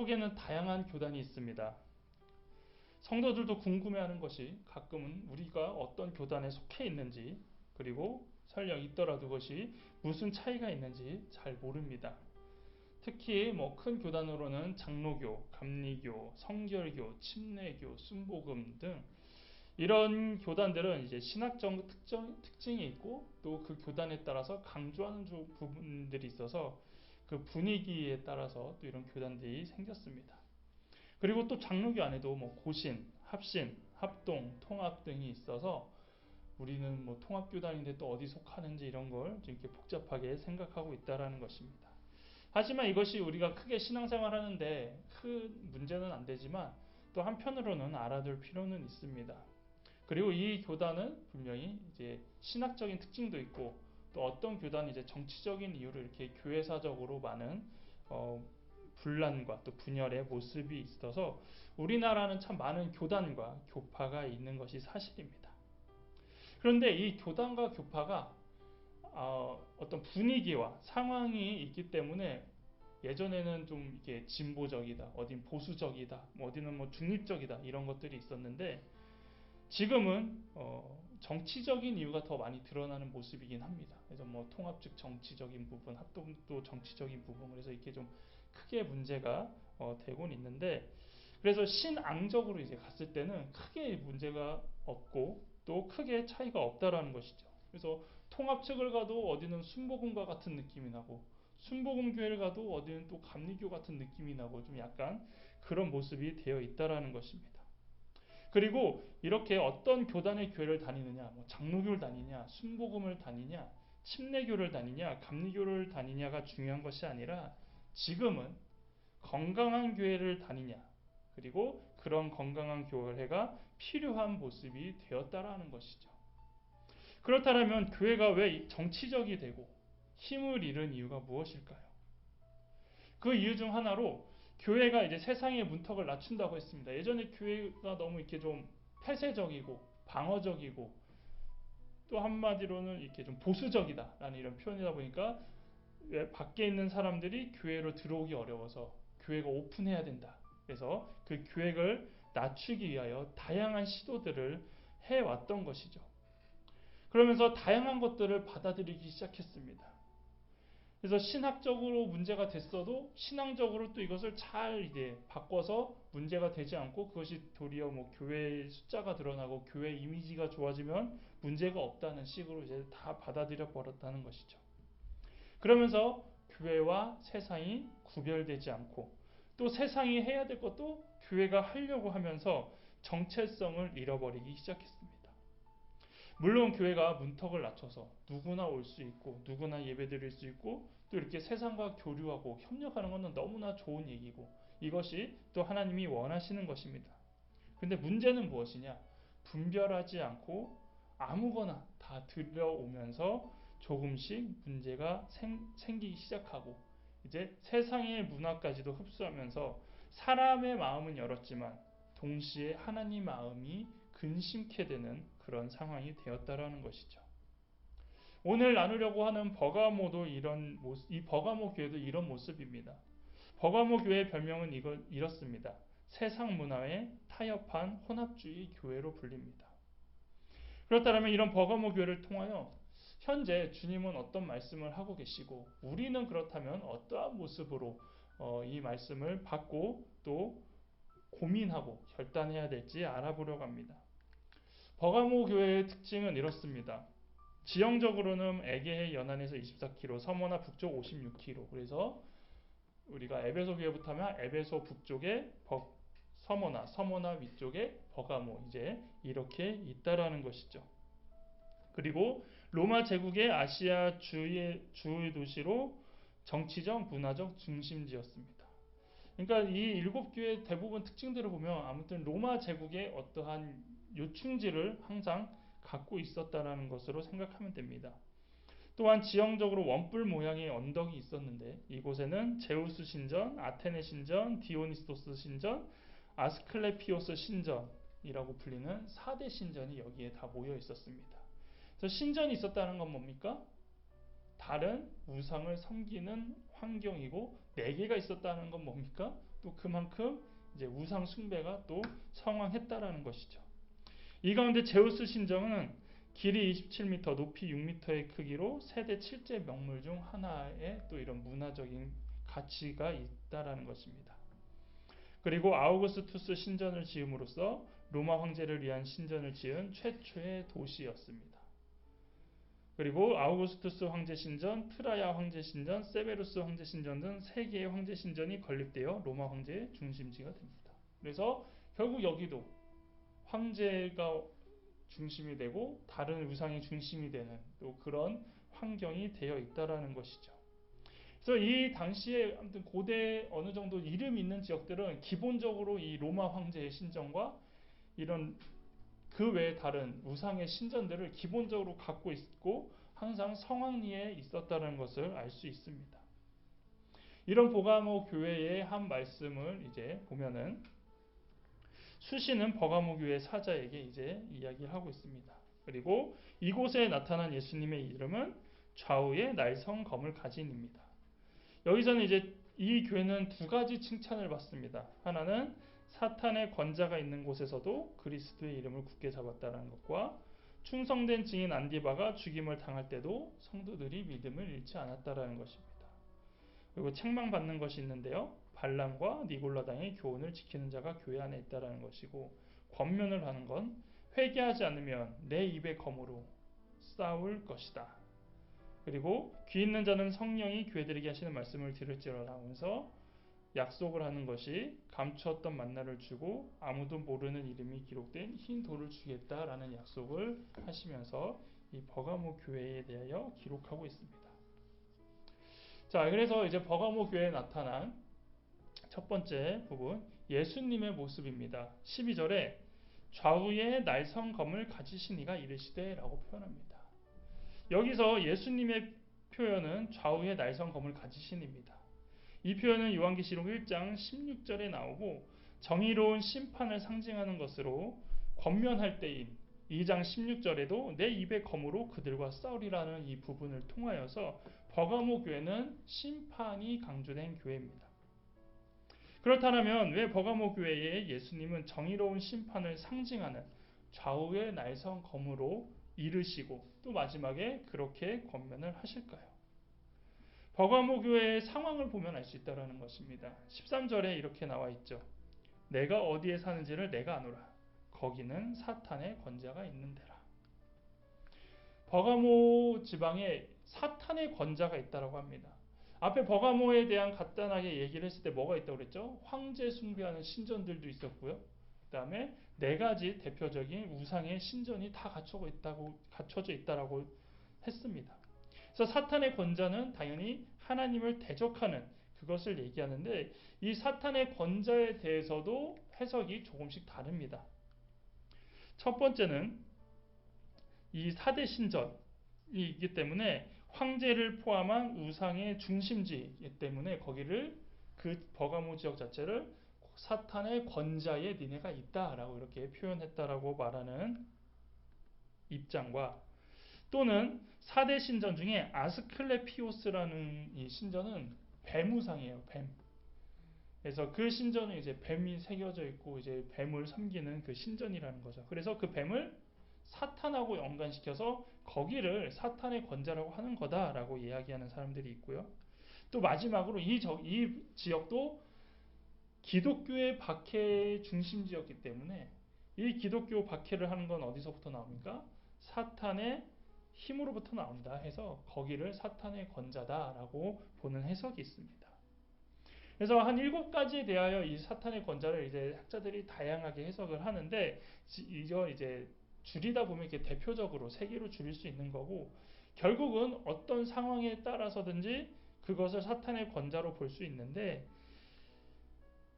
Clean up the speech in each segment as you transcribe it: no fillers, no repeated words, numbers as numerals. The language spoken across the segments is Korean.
한국에는 다양한 교단이 있습니다. 성도들도 궁금해하는 것이 가끔은 우리가 어떤 교단에 속해 있는지, 그리고 설령 있더라도 그것이 무슨 차이가 있는지 잘 모릅니다. 특히 큰 교단으로는 장로교, 감리교, 성결교, 침례교, 순복음 등 이런 교단들은 이제 신학적 특징이 있고 또 그 교단에 따라서 강조하는 부분들이 있어서 그 분위기에 따라서 또 이런 교단들이 생겼습니다. 그리고 또 장로교 안에도 고신, 합신, 합동, 통합 등이 있어서 우리는 통합교단인데 또 어디 속하는지 이런 걸 이렇게 복잡하게 생각하고 있다라는 것입니다. 하지만 이것이 우리가 크게 신앙생활 하는데 큰 문제는 안 되지만 또 한편으로는 알아둘 필요는 있습니다. 그리고 이 교단은 분명히 이제 신학적인 특징도 있고 또 어떤 교단은 이제 정치적인 이유로 이렇게 교회사적으로 많은 분란과 또 분열의 모습이 있어서 우리나라는 참 많은 교단과 교파가 있는 것이 사실입니다. 그런데 이 교단과 교파가 어떤 분위기와 상황이 있기 때문에 예전에는 좀 이게 진보적이다, 어딘 보수적이다, 어디는 중립적이다 이런 것들이 있었는데 지금은 정치적인 이유가 더 많이 드러나는 모습이긴 합니다. 그래서 통합적 정치적인 부분, 합동도 정치적인 부분, 그래서 이렇게 좀 크게 문제가 되곤 있는데, 그래서 신앙적으로 이제 갔을 때는 크게 문제가 없고 또 크게 차이가 없다라는 것이죠. 그래서 통합 측을 가도 어디는 순복음과 같은 느낌이 나고 순복음 교회를 가도 어디는 또 감리교 같은 느낌이 나고 좀 약간 그런 모습이 되어 있다라는 것입니다. 그리고 이렇게 어떤 교단의 교회를 다니느냐, 장로교를 다니냐, 순복음을 다니냐, 침례교를 다니냐, 감리교를 다니냐가 중요한 것이 아니라 지금은 건강한 교회를 다니냐, 그리고 그런 건강한 교회가 필요한 모습이 되었다라는 것이죠. 그렇다면 교회가 왜 정치적이 되고 힘을 잃은 이유가 무엇일까요? 그 이유 중 하나로 교회가 이제 세상의 문턱을 낮춘다고 했습니다. 예전에 교회가 너무 이렇게 좀 폐쇄적이고 방어적이고 또 한마디로는 이렇게 좀 보수적이다라는 이런 표현이다 보니까 밖에 있는 사람들이 교회로 들어오기 어려워서 교회가 오픈해야 된다. 그래서 그 계획을 낮추기 위하여 다양한 시도들을 해왔던 것이죠. 그러면서 다양한 것들을 받아들이기 시작했습니다. 그래서 신학적으로 문제가 됐어도 신앙적으로 또 이것을 잘 이제 바꿔서 문제가 되지 않고 그것이 도리어 교회의 숫자가 드러나고 교회 이미지가 좋아지면 문제가 없다는 식으로 이제 다 받아들여 버렸다는 것이죠. 그러면서 교회와 세상이 구별되지 않고 또 세상이 해야 될 것도 교회가 하려고 하면서 정체성을 잃어버리기 시작했습니다. 물론 교회가 문턱을 낮춰서 누구나 올 수 있고 누구나 예배드릴 수 있고 또 이렇게 세상과 교류하고 협력하는 것은 너무나 좋은 얘기고 이것이 또 하나님이 원하시는 것입니다. 그런데 문제는 무엇이냐? 분별하지 않고 아무거나 다 들여오면서 조금씩 문제가 생기기 시작하고 이제 세상의 문화까지도 흡수하면서 사람의 마음은 열었지만 동시에 하나님 마음이 근심케 되는 그런 상황이 되었다라는 것이죠. 오늘 나누려고 하는 버가모도 이 버가모 교회도 이런 모습입니다. 버가모 교회의 별명은 이렇습니다. 세상 문화에 타협한 혼합주의 교회로 불립니다. 그렇다면 이런 버가모 교회를 통하여 현재 주님은 어떤 말씀을 하고 계시고 우리는 그렇다면 어떠한 모습으로 이 말씀을 받고 또 고민하고 결단해야 될지 알아보려고 합니다. 버가모 교회의 특징은 이렇습니다. 지형적으로는 에게해 연안에서 24km, 서머나 북쪽 56km. 그래서 우리가 에베소 교회부터 하면 에베소 북쪽에 서머나 위쪽에 버가모 이제 이렇게 있다라는 것이죠. 그리고 로마 제국의 아시아 주의 도시로 정치적, 문화적 중심지였습니다. 그러니까 이 7교회 대부분 특징들을 보면 아무튼 로마 제국의 어떠한 요충지를 항상 갖고 있었다라는 것으로 생각하면 됩니다. 또한 지형적으로 원뿔 모양의 언덕이 있었는데 이곳에는 제우스 신전, 아테네 신전, 디오니스토스 신전, 아스클레피오스 신전이라고 불리는 4대 신전이 여기에 다 모여 있었습니다. 그래서 신전이 있었다는 건 뭡니까? 다른 우상을 섬기는 환경이고 4개가 있었다는 건 뭡니까? 또 그만큼 이제 우상 숭배가 또 성황했다라는 것이죠. 이 가운데 제우스 신전은 길이 27m, 높이 6m의 크기로 세대 7제 명물 중 하나의 또 이런 문화적인 가치가 있다라는 것입니다. 그리고 아우구스투스 신전을 지음으로써 로마 황제를 위한 신전을 지은 최초의 도시였습니다. 그리고 아우구스투스 황제 신전, 트라야 황제 신전, 세베루스 황제 신전 등 3개의 황제 신전이 건립되어 로마 황제의 중심지가 됩니다. 그래서 결국 여기도 황제가 중심이 되고 다른 우상이 중심이 되는 또 그런 환경이 되어 있다라는 것이죠. 그래서 이 당시에 아무튼 고대 어느 정도 이름 있는 지역들은 기본적으로 이 로마 황제의 신전과 이런 그 외에 다른 우상의 신전들을 기본적으로 갖고 있고 항상 성황리에 있었다는 것을 알 수 있습니다. 이런 버가모 교회의 한 말씀을 이제 보면은 수시는 버가모 교회 사자에게 이제 이야기를 하고 있습니다. 그리고 이곳에 나타난 예수님의 이름은 좌우에 날성 검을 가진입니다. 여기서는 이제 이 교회는 두 가지 칭찬을 받습니다. 하나는 사탄의 권자가 있는 곳에서도 그리스도의 이름을 굳게 잡았다는 것과 충성된 증인 안디바가 죽임을 당할 때도 성도들이 믿음을 잃지 않았다는 것입니다. 그리고 책망받는 것이 있는데요. 발람과 니골라당의 교훈을 지키는 자가 교회 안에 있다는 것이고, 권면을 하는 건 회개하지 않으면 내 입의 검으로 싸울 것이다. 그리고 귀 있는 자는 성령이 교회들에게 하시는 말씀을 들을지어라 하면서 약속을 하는 것이 감추었던 만나를 주고 아무도 모르는 이름이 기록된 흰 돌을 주겠다라는 약속을 하시면서 이 버가모 교회에 대하여 기록하고 있습니다. 자, 그래서 이제 버가모 교회에 나타난 첫 번째 부분, 예수님의 모습입니다. 12절에 좌우에 날성검을 가지신 이가 이르시되 라고 표현합니다. 여기서 예수님의 표현은 좌우에 날성검을 가지신 입니다. 이 표현은 요한계시록 1장 16절에 나오고 정의로운 심판을 상징하는 것으로 권면할 때인 2장 16절에도 내 입의 검으로 그들과 싸우리라는 이 부분을 통하여서 버가모 교회는 심판이 강조된 교회입니다. 그렇다면 왜 버가모 교회의 예수님은 정의로운 심판을 상징하는 좌우의 날성 검으로 이르시고 또 마지막에 그렇게 권면을 하실까요? 버가모 교회의 상황을 보면 알 수 있다는 것입니다. 13절에 이렇게 나와 있죠. 내가 어디에 사는지를 내가 아노라. 거기는 사탄의 권자가 있는 데라. 버가모 지방에 사탄의 권자가 있다고 합니다. 앞에 버가모에 대한 간단하게 얘기를 했을 때 뭐가 있다고 그랬죠? 황제 숭배하는 신전들도 있었고요. 그 다음에 4가지 대표적인 우상의 신전이 다 갖춰져 있다라고 했습니다. 그래서 사탄의 권자는 당연히 하나님을 대적하는 그것을 얘기하는데 이 사탄의 권자에 대해서도 해석이 조금씩 다릅니다. 첫 번째는 이 4대 신전이 있기 때문에 황제를 포함한 우상의 중심지이기 때문에 거기를 그 버가모 지역 자체를 사탄의 권자에 니네가 있다라고 이렇게 표현했다라고 말하는 입장과 또는 4대 신전 중에 아스클레피오스라는 이 신전은 뱀우상이에요. 뱀. 그래서 그 신전은 이제 뱀이 새겨져 있고 이제 뱀을 섬기는 그 신전이라는 거죠. 그래서 그 뱀을 사탄하고 연관시켜서 거기를 사탄의 권자라고 하는 거다라고 이야기하는 사람들이 있고요. 또 마지막으로 이 지역도 기독교의 박해 중심지였기 때문에 이 기독교 박해를 하는 건 어디서부터 나옵니까? 사탄의 힘으로부터 나온다 해서 거기를 사탄의 권자다라고 보는 해석이 있습니다. 그래서 한 7가지에 대하여 이 사탄의 권자를 이제 학자들이 다양하게 해석을 하는데 이거 이제 줄이다 보면 이렇게 대표적으로 3개로 줄일 수 있는 거고 결국은 어떤 상황에 따라서든지 그것을 사탄의 권자로 볼 수 있는데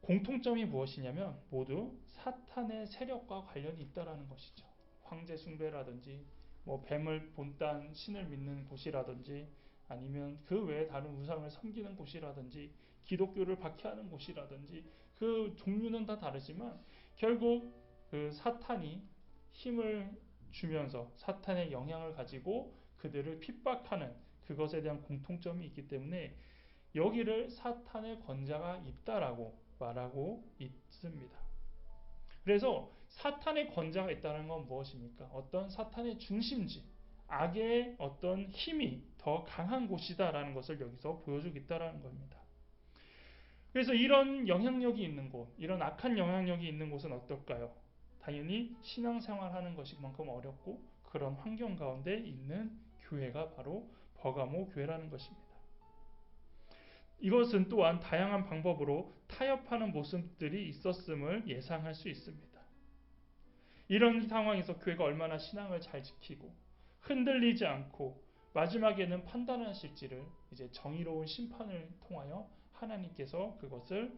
공통점이 무엇이냐면 모두 사탄의 세력과 관련이 있다라는 것이죠. 황제 숭배라든지 뭐 뱀을 본딴 신을 믿는 곳이라든지 아니면 그 외에 다른 우상을 섬기는 곳이라든지 기독교를 박해하는 곳이라든지 그 종류는 다 다르지만 결국 그 사탄이 힘을 주면서 사탄의 영향을 가지고 그들을 핍박하는 그것에 대한 공통점이 있기 때문에 여기를 사탄의 권자가 있다라고 말하고 있습니다. 그래서 사탄의 권자가 있다는 건 무엇입니까? 어떤 사탄의 중심지, 악의 어떤 힘이 더 강한 곳이다라는 것을 여기서 보여주고 있다는 겁니다. 그래서 이런 영향력이 있는 곳, 이런 악한 영향력이 있는 곳은 어떨까요? 당연히 신앙생활하는 것이 그만큼 어렵고 그런 환경 가운데 있는 교회가 바로 버가모 교회라는 것입니다. 이것은 또한 다양한 방법으로 타협하는 모습들이 있었음을 예상할 수 있습니다. 이런 상황에서 교회가 얼마나 신앙을 잘 지키고 흔들리지 않고 마지막에는 판단하실지를 이제 정의로운 심판을 통하여 하나님께서 그것을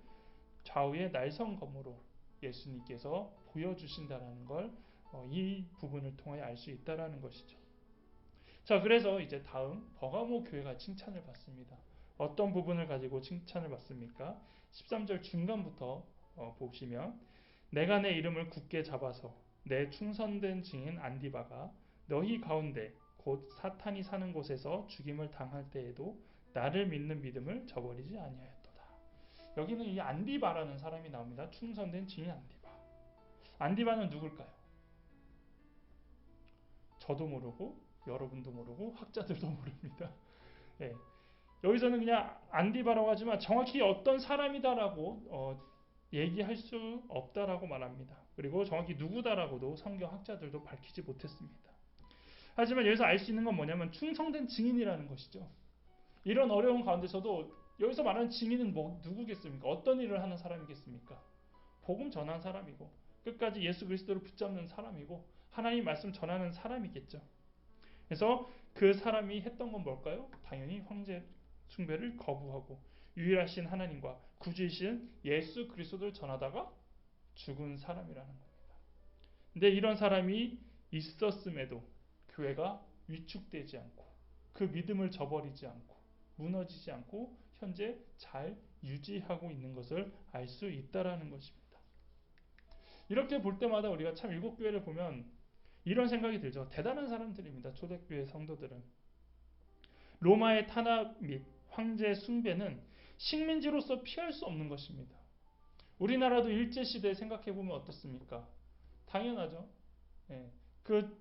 좌우의 날성검으로 예수님께서 보여주신다는 걸 이 부분을 통하여 알 수 있다는 것이죠. 자, 그래서 이제 다음 버가모 교회가 칭찬을 받습니다. 어떤 부분을 가지고 칭찬을 받습니까? 13절 중간부터 보시면 내가 내 이름을 굳게 잡아서 내 충성된 증인 안디바가 너희 가운데 곧 사탄이 사는 곳에서 죽임을 당할 때에도 나를 믿는 믿음을 저버리지 아니하였도다. 여기는 이 안디바라는 사람이 나옵니다. 충성된 증인 안디바. 안디바는 누굴까요? 저도 모르고 여러분도 모르고 학자들도 모릅니다. 예. 여기서는 그냥 안디바라고 하지만 정확히 어떤 사람이다라고 얘기할 수 없다라고 말합니다. 그리고 정확히 누구다라고도 성경 학자들도 밝히지 못했습니다. 하지만 여기서 알 수 있는 건 뭐냐면 충성된 증인이라는 것이죠. 이런 어려운 가운데서도 여기서 말하는 증인은 누구겠습니까? 어떤 일을 하는 사람이겠습니까? 복음 전한 사람이고 끝까지 예수 그리스도를 붙잡는 사람이고 하나님 말씀 전하는 사람이겠죠. 그래서 그 사람이 했던 건 뭘까요? 당연히 황제 숭배를 거부하고 유일하신 하나님과 구주이신 예수 그리스도를 전하다가 죽은 사람이라는 겁니다. 근데 이런 사람이 있었음에도 교회가 위축되지 않고 그 믿음을 저버리지 않고 무너지지 않고 현재 잘 유지하고 있는 것을 알 수 있다라는 것입니다. 이렇게 볼 때마다 우리가 참 일곱 교회를 보면 이런 생각이 들죠. 대단한 사람들입니다. 초대교회 성도들은. 로마의 탄압 및 황제 숭배는 식민지로서 피할 수 없는 것입니다. 우리나라도 일제시대 생각해보면 어떻습니까? 당연하죠. 예. 그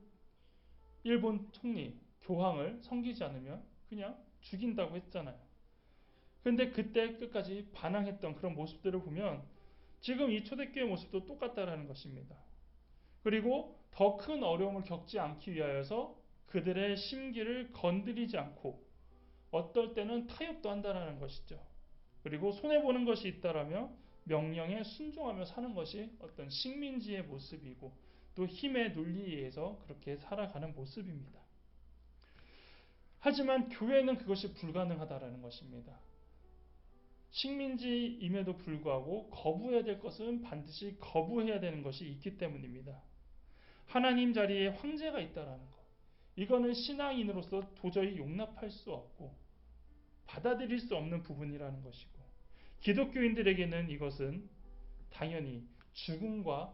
일본 총리, 교황을 섬기지 않으면 그냥 죽인다고 했잖아요. 그런데 그때 끝까지 반항했던 그런 모습들을 보면 지금 이 초대교회 모습도 똑같다라는 것입니다. 그리고 더 큰 어려움을 겪지 않기 위하여서 그들의 심기를 건드리지 않고 어떨 때는 타협도 한다는 것이죠. 그리고 손해보는 것이 있다라면 명령에 순종하며 사는 것이 어떤 식민지의 모습이고 또 힘의 논리에 의해서 그렇게 살아가는 모습입니다. 하지만 교회는 그것이 불가능하다라는 것입니다. 식민지임에도 불구하고 거부해야 될 것은 반드시 거부해야 되는 것이 있기 때문입니다. 하나님 자리에 황제가 있다라는 것. 이거는 신앙인으로서 도저히 용납할 수 없고 받아들일 수 없는 부분이라는 것이고 기독교인들에게는 이것은 당연히 죽음과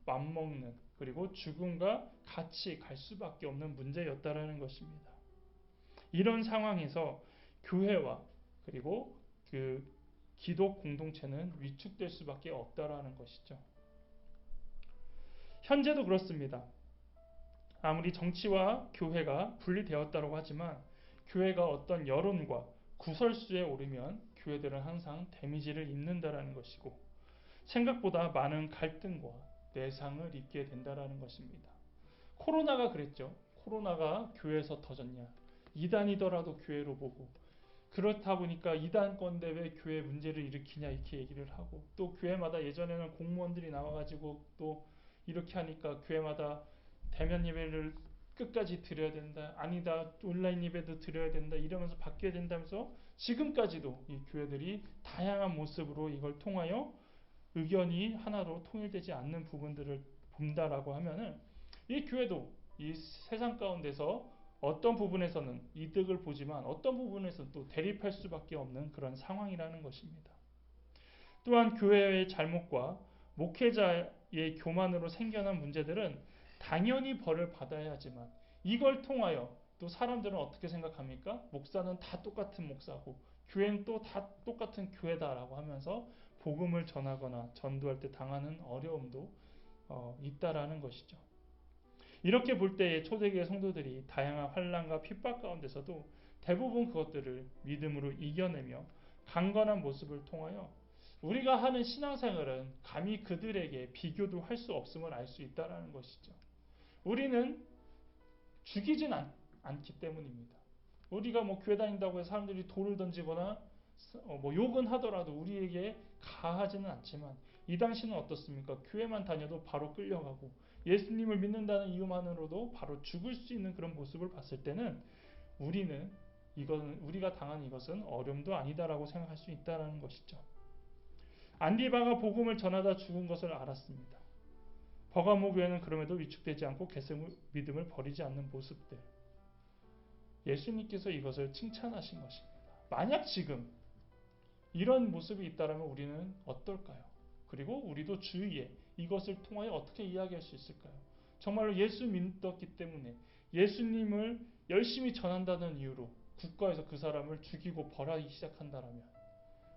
맞먹는 그리고 죽음과 같이 갈 수밖에 없는 문제였다라는 것입니다. 이런 상황에서 교회와 그리고 그 기독 공동체는 위축될 수밖에 없다라는 것이죠. 현재도 그렇습니다. 아무리 정치와 교회가 분리되었다고 하지만 교회가 어떤 여론과 구설수에 오르면 교회들은 항상 데미지를 입는다라는 것이고 생각보다 많은 갈등과 내상을 입게 된다라는 것입니다. 코로나가 그랬죠. 코로나가 교회에서 터졌냐. 이단이더라도 교회로 보고 그렇다 보니까 이단권대 왜 교회 문제를 일으키냐 이렇게 얘기를 하고 또 교회마다 예전에는 공무원들이 나와가지고 또 이렇게 하니까 교회마다 대면 예배를 끝까지 드려야 된다. 아니다. 온라인 예배도 드려야 된다. 이러면서 바뀌어야 된다면서 지금까지도 이 교회들이 다양한 모습으로 이걸 통하여 의견이 하나로 통일되지 않는 부분들을 본다라고 하면은 이 교회도 이 세상 가운데서 어떤 부분에서는 이득을 보지만 어떤 부분에서는 또 대립할 수밖에 없는 그런 상황이라는 것입니다. 또한 교회의 잘못과 목회자의 교만으로 생겨난 문제들은 당연히 벌을 받아야 하지만 이걸 통하여 또 사람들은 어떻게 생각합니까? 목사는 다 똑같은 목사고 교회는 또 다 똑같은 교회다라고 하면서 복음을 전하거나 전도할 때 당하는 어려움도 있다라는 것이죠. 이렇게 볼 때에 초대교회 성도들이 다양한 환난과 핍박 가운데서도 대부분 그것들을 믿음으로 이겨내며 강건한 모습을 통하여 우리가 하는 신앙생활은 감히 그들에게 비교도 할 수 없음을 알 수 있다는 것이죠. 우리는 죽이진 않기 때문입니다. 우리가 교회 다닌다고 해서 사람들이 돌을 던지거나 욕은 하더라도 우리에게 가하지는 않지만 이 당시는 어떻습니까? 교회만 다녀도 바로 끌려가고 예수님을 믿는다는 이유만으로도 바로 죽을 수 있는 그런 모습을 봤을 때는 우리가 당한 이것은 어려움도 아니다라고 생각할 수 있다는 것이죠. 안디바가 복음을 전하다 죽은 것을 알았습니다. 버가모 교회는 그럼에도 위축되지 않고 계속 믿음을 버리지 않는 모습들. 예수님께서 이것을 칭찬하신 것입니다. 만약 지금 이런 모습이 있다면 우리는 어떨까요? 그리고 우리도 주위에 이것을 통하여 어떻게 이야기할 수 있을까요? 정말로 예수 믿었기 때문에 예수님을 열심히 전한다는 이유로 국가에서 그 사람을 죽이고 벌하기 시작한다면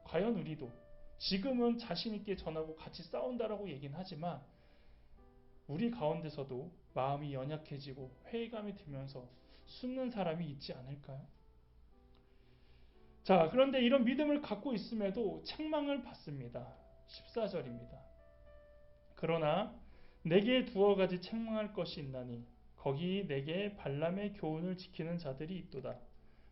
과연 우리도 지금은 자신 있게 전하고 같이 싸운다라고 얘기는 하지만 우리 가운데서도 마음이 연약해지고 회의감이 들면서 숨는 사람이 있지 않을까요? 자, 그런데 이런 믿음을 갖고 있음에도 책망을 받습니다. 14절입니다. 그러나 내게 두어 가지 책망할 것이 있나니 거기 내게 발람의 교훈을 지키는 자들이 있도다.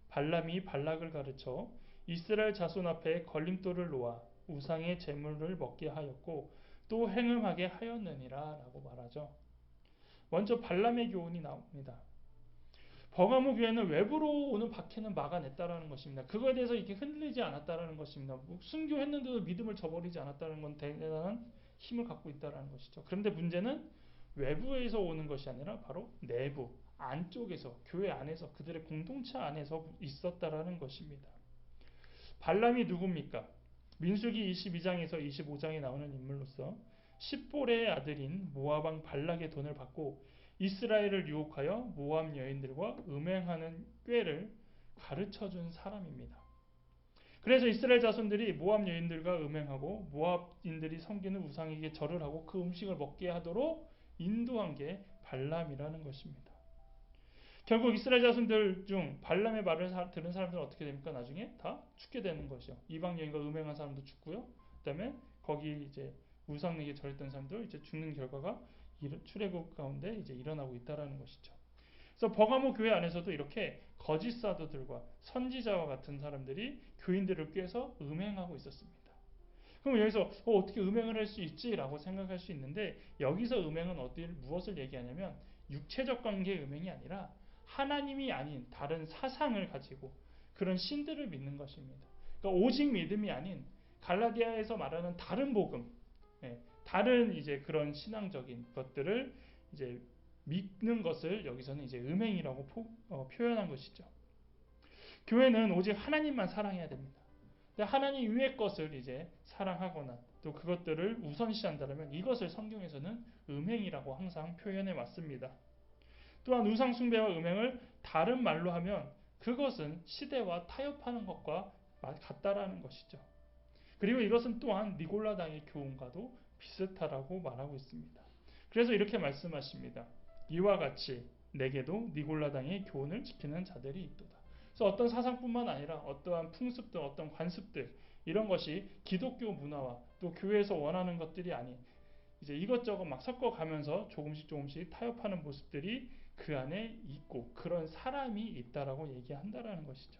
발람이 발락을 가르쳐 이스라엘 자손 앞에 걸림돌을 놓아 우상의 제물을 먹게 하였고 또 행음하게 하였느니라 라고 말하죠. 먼저 발람의 교훈이 나옵니다. 버가모 교회는 외부로 오는 박해는 막아냈다라는 것입니다. 그거에 대해서 이렇게 흔들리지 않았다라는 것입니다. 순교했는데도 믿음을 저버리지 않았다는 건 대단한 힘을 갖고 있다라는 것이죠. 그런데 문제는 외부에서 오는 것이 아니라 바로 내부, 안쪽에서, 교회 안에서, 그들의 공동체 안에서 있었다라는 것입니다. 발람이 누굽니까? 민수기 22장에서 25장에 나오는 인물로서 십볼의 아들인 모압 왕 발락의 돈을 받고 이스라엘을 유혹하여 모압 여인들과 음행하는 꾀를 가르쳐준 사람입니다. 그래서 이스라엘 자손들이 모압 여인들과 음행하고 모압인들이 섬기는 우상에게 절을 하고 그 음식을 먹게 하도록 인도한 게 발람이라는 것입니다. 결국 이스라엘 자손들 중 발람의 말을 들은 사람들은 어떻게 됩니까? 나중에 다 죽게 되는 것이죠. 이방 여인과 음행한 사람도 죽고요. 그다음에 거기 이제 우상에게 절했던 사람도 이제 죽는 결과가 출애굽 가운데 이제 일어나고 있다라는 것이죠. 그래서 버가모 교회 안에서도 이렇게 거짓 사도들과 선지자와 같은 사람들이 교인들을 꾀해서 음행하고 있었습니다. 그럼 여기서 어떻게 음행을 할 수 있지라고 생각할 수 있는데 여기서 음행은 무엇을 얘기하냐면 육체적 관계의 음행이 아니라 하나님이 아닌 다른 사상을 가지고 그런 신들을 믿는 것입니다. 그러니까 오직 믿음이 아닌 갈라디아에서 말하는 다른 복음, 다른 이제 그런 신앙적인 것들을 이제 믿는 것을 여기서는 이제 음행이라고 표현한 것이죠. 교회는 오직 하나님만 사랑해야 됩니다. 근데 하나님 위의 것을 이제 사랑하거나 또 그것들을 우선시한다면 이것을 성경에서는 음행이라고 항상 표현해 왔습니다. 또한 우상 숭배와 음행을 다른 말로 하면 그것은 시대와 타협하는 것과 같다라는 것이죠. 그리고 이것은 또한 니골라당의 교훈과도 비슷하다고 말하고 있습니다. 그래서 이렇게 말씀하십니다. 이와 같이 내게도 니골라당의 교훈을 지키는 자들이 있도다. 그래서 어떤 사상뿐만 아니라 어떠한 풍습들, 어떤 관습들 이런 것이 기독교 문화와 또 교회에서 원하는 것들이 아닌 이제 이것저것 막 섞어가면서 조금씩 타협하는 모습들이 그 안에 있고 그런 사람이 있다라고 얘기한다라는 것이죠.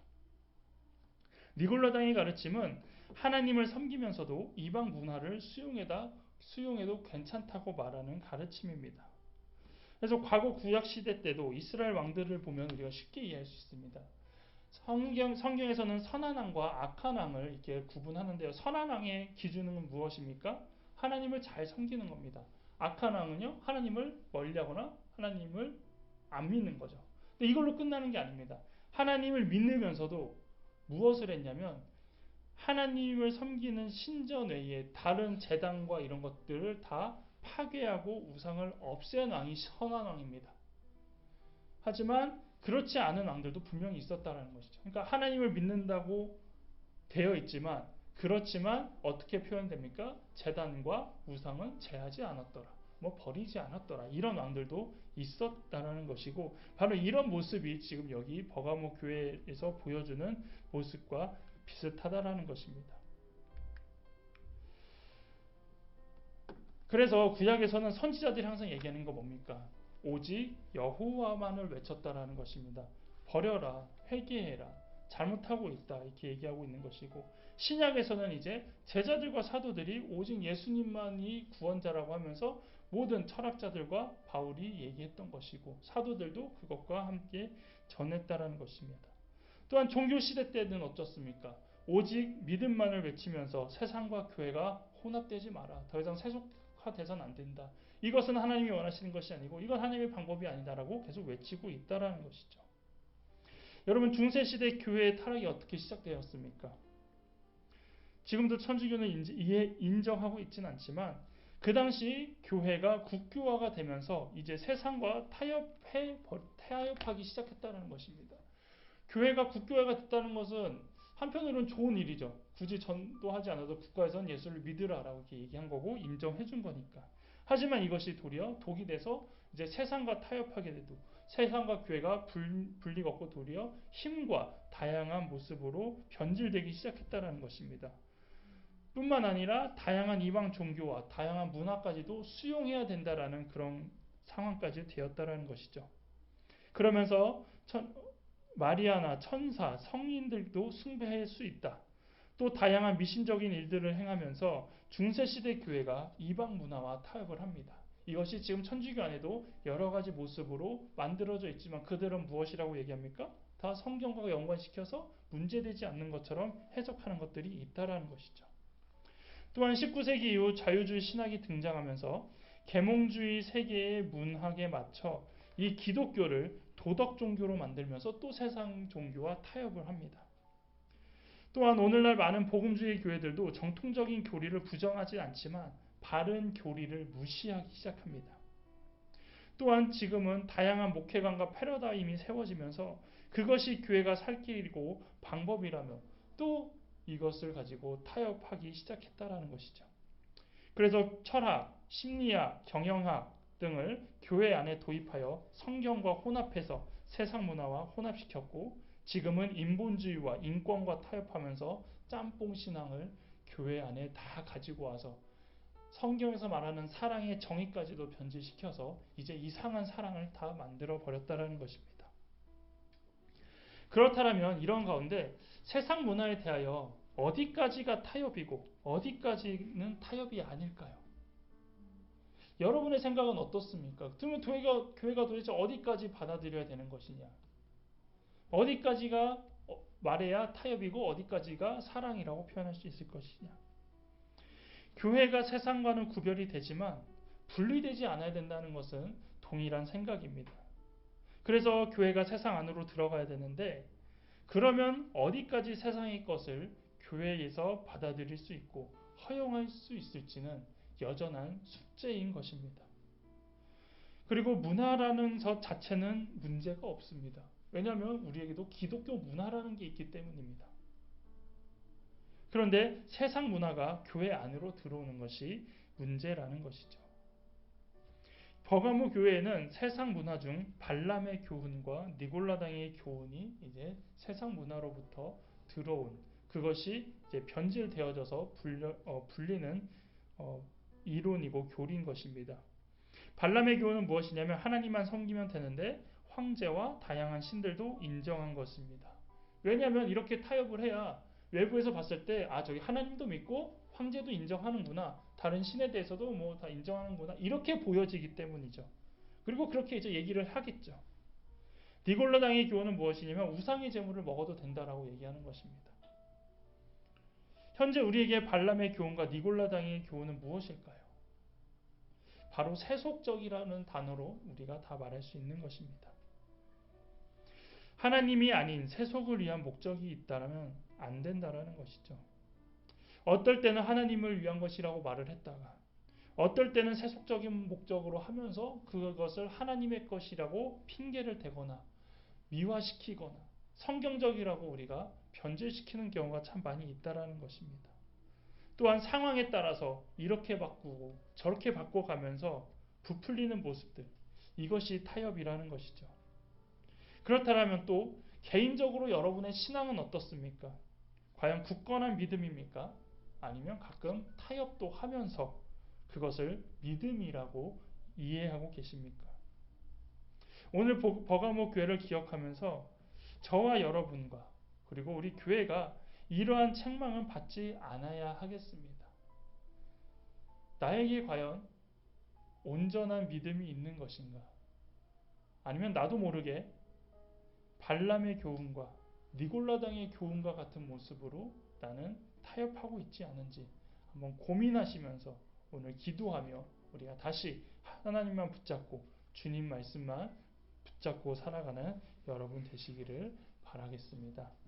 니골라당의 가르침은 하나님을 섬기면서도 이방 문화를 수용해도 괜찮다고 말하는 가르침입니다. 그래서 과거 구약 시대 때도 이스라엘 왕들을 보면 우리가 쉽게 이해할 수 있습니다. 성경에서는 선한 왕과 악한 왕을 이렇게 구분하는데요. 선한 왕의 기준은 무엇입니까? 하나님을 잘 섬기는 겁니다. 악한 왕은요, 하나님을 멀리하거나 하나님을 안 믿는 거죠. 근데 이걸로 끝나는 게 아닙니다. 하나님을 믿으면서도 무엇을 했냐면 하나님을 섬기는 신전 외에 다른 제단과 이런 것들을 다 파괴하고 우상을 없앤 왕이 선한 왕입니다. 하지만 그렇지 않은 왕들도 분명히 있었다는 것이죠. 그러니까 하나님을 믿는다고 되어 있지만 그렇지만 어떻게 표현됩니까? 제단과 우상은 제하지 않았더라. 뭐 버리지 않았더라. 이런 왕들도 있었다라는 것이고, 바로 이런 모습이 지금 여기 버가모 교회에서 보여주는 모습과 비슷하다라는 것입니다. 그래서 구약에서는 선지자들이 항상 얘기하는 거 뭡니까? 오직 여호와만을 외쳤다라는 것입니다. 버려라, 회개해라, 잘못하고 있다, 이렇게 얘기하고 있는 것이고, 신약에서는 이제 제자들과 사도들이 오직 예수님만이 구원자라고 하면서 모든 철학자들과 바울이 얘기했던 것이고, 사도들도 그것과 함께 전했다라는 것입니다. 또한 종교시대 때는 어떻습니까? 오직 믿음만을 외치면서 세상과 교회가 혼합되지 마라. 더 이상 세속화돼서는 안 된다. 이것은 하나님이 원하시는 것이 아니고 이건 하나님의 방법이 아니다라고 계속 외치고 있다라는 것이죠. 여러분, 중세시대 교회의 타락이 어떻게 시작되었습니까? 지금도 천주교는 인정하고 있지는 않지만 그 당시 교회가 국교화가 되면서 이제 세상과 타협하기 시작했다는 것입니다. 교회가 국교화가 됐다는 것은 한편으로는 좋은 일이죠. 굳이 전도하지 않아도 국가에서는 예수를 믿으라라고 이렇게 얘기한 거고 인정해 준 거니까. 하지만 이것이 도리어 독이 돼서 이제 세상과 타협하게 되고 세상과 교회가 분리가 없고 도리어 힘과 다양한 모습으로 변질되기 시작했다는 것입니다. 뿐만 아니라 다양한 이방 종교와 다양한 문화까지도 수용해야 된다라는 그런 상황까지 되었다라는 것이죠. 그러면서 마리아나 천사, 성인들도 숭배할 수 있다. 또 다양한 미신적인 일들을 행하면서 중세시대 교회가 이방 문화와 타협을 합니다. 이것이 지금 천주교 안에도 여러 가지 모습으로 만들어져 있지만 그들은 무엇이라고 얘기합니까? 다 성경과 연관시켜서 문제되지 않는 것처럼 해석하는 것들이 있다라는 것이죠. 또한 19세기 이후 자유주의 신학이 등장하면서 계몽주의 세계의 문학에 맞춰 이 기독교를 도덕 종교로 만들면서 또 세상 종교와 타협을 합니다. 또한 오늘날 많은 복음주의 교회들도 정통적인 교리를 부정하지 않지만 바른 교리를 무시하기 시작합니다. 또한 지금은 다양한 목회관과 패러다임이 세워지면서 그것이 교회가 살 길이고 방법이라며 또 이것을 가지고 타협하기 시작했다라는 것이죠. 그래서 철학, 심리학, 경영학 등을 교회 안에 도입하여 성경과 혼합해서 세상 문화와 혼합시켰고 지금은 인본주의와 인권과 타협하면서 짬뽕 신앙을 교회 안에 다 가지고 와서 성경에서 말하는 사랑의 정의까지도 변질시켜서 이제 이상한 사랑을 다 만들어 버렸다는 것입니다. 그렇다면 이런 가운데 세상 문화에 대하여 어디까지가 타협이고 어디까지는 타협이 아닐까요? 여러분의 생각은 어떻습니까? 그러면 교회가 도대체 어디까지 받아들여야 되는 것이냐? 어디까지가 말해야 타협이고 어디까지가 사랑이라고 표현할 수 있을 것이냐? 교회가 세상과는 구별이 되지만 분리되지 않아야 된다는 것은 동일한 생각입니다. 그래서 교회가 세상 안으로 들어가야 되는데 그러면 어디까지 세상의 것을 교회에서 받아들일 수 있고 허용할 수 있을지는 여전한 숙제인 것입니다. 그리고 문화라는 것 자체는 문제가 없습니다. 왜냐하면 우리에게도 기독교 문화라는 게 있기 때문입니다. 그런데 세상 문화가 교회 안으로 들어오는 것이 문제라는 것이죠. 버가모 교회에는 세상 문화 중 발람의 교훈과 니골라당의 교훈이 이제 세상 문화로부터 들어온 그것이 이제 변질되어져서 불리는 이론이고 교리인 것입니다. 발람의 교훈은 무엇이냐면 하나님만 섬기면 되는데 황제와 다양한 신들도 인정한 것입니다. 왜냐하면 이렇게 타협을 해야 외부에서 봤을 때 저기 하나님도 믿고 황제도 인정하는구나. 다른 신에 대해서도 뭐 다 인정하는구나. 이렇게 보여지기 때문이죠. 그리고 그렇게 이제 얘기를 하겠죠. 니골라당의 교훈은 무엇이냐면 우상의 제물을 먹어도 된다라고 얘기하는 것입니다. 현재 우리에게 발람의 교훈과 니골라당의 교훈은 무엇일까요? 바로 세속적이라는 단어로 우리가 다 말할 수 있는 것입니다. 하나님이 아닌 세속을 위한 목적이 있다면 안 된다라는 것이죠. 어떨 때는 하나님을 위한 것이라고 말을 했다가 어떨 때는 세속적인 목적으로 하면서 그것을 하나님의 것이라고 핑계를 대거나 미화시키거나 성경적이라고 우리가 변질시키는 경우가 참 많이 있다라는 것입니다. 또한 상황에 따라서 이렇게 바꾸고 저렇게 바꿔가면서 부풀리는 모습들, 이것이 타협이라는 것이죠. 그렇다면 또 개인적으로 여러분의 신앙은 어떻습니까? 과연 굳건한 믿음입니까? 아니면 가끔 타협도 하면서 그것을 믿음이라고 이해하고 계십니까? 오늘 버가모 교회를 기억하면서 저와 여러분과 그리고 우리 교회가 이러한 책망은 받지 않아야 하겠습니다. 나에게 과연 온전한 믿음이 있는 것인가? 아니면 나도 모르게 발람의 교훈과 니골라당의 교훈과 같은 모습으로 나는 타협하고 있지 않은지 한번 고민하시면서 오늘 기도하며 우리가 다시 하나님만 붙잡고 주님 말씀만 붙잡고 살아가는 여러분 되시기를 바라겠습니다.